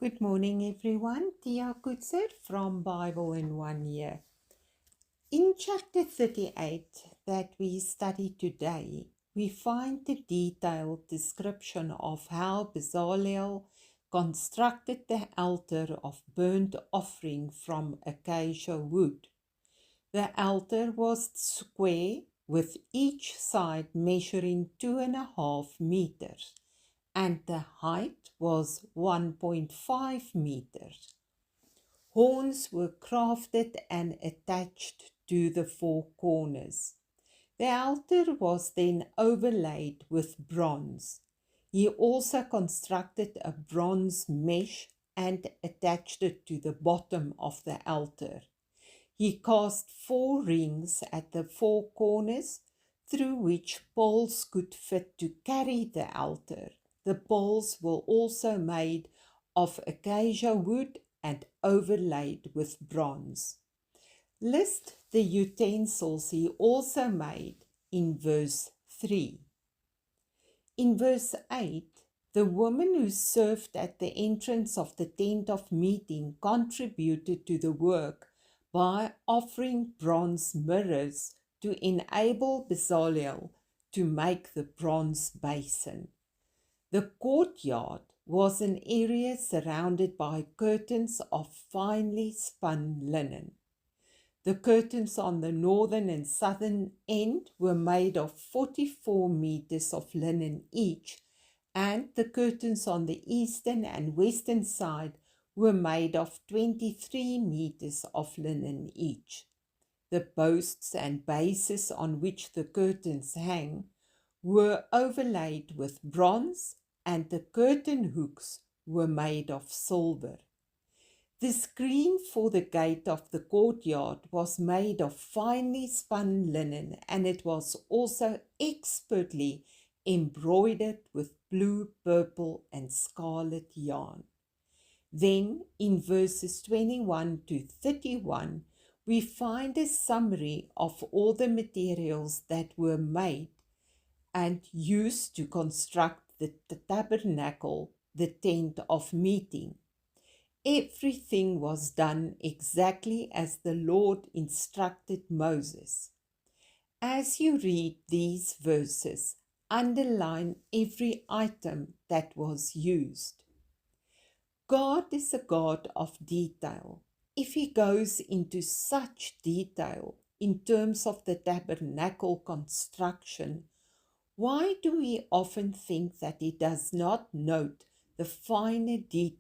Good morning, everyone. Tia Kutzer from Bible in 1 Year. In chapter 38 that we study today, we find the detailed description of how Bezalel constructed the altar of burnt offering from acacia wood. The altar was square, with each side measuring 2.5 meters, and the height was 1.5 meters. Horns were crafted and attached to the four corners. The altar was then overlaid with bronze. He also constructed a bronze mesh and attached it to the bottom of the altar. He cast 4 rings at the four corners through which poles could fit to carry the altar. The poles were also made of acacia wood and overlaid with bronze. List the utensils he also made in verse 3. In verse 8, the woman who served at the entrance of the tent of meeting contributed to the work by offering bronze mirrors to enable Bezalel to make the bronze basin. The courtyard was an area surrounded by curtains of finely spun linen. The curtains on the northern and southern end were made of 44 meters of linen each, and the curtains on the eastern and western side were made of 23 meters of linen each. The posts and bases on which the curtains hang were overlaid with bronze, and the curtain hooks were made of silver. The screen for the gate of the courtyard was made of finely spun linen, and it was also expertly embroidered with blue, purple, and scarlet yarn. Then, in verses 21 to 31, we find a summary of all the materials that were made and used to construct the tabernacle, the tent of meeting. Everything was done exactly as the Lord instructed Moses. As you read these verses, underline every item that was used. God is a God of detail. If He goes into such detail in terms of the tabernacle construction, why do we often think that He does not note the finer details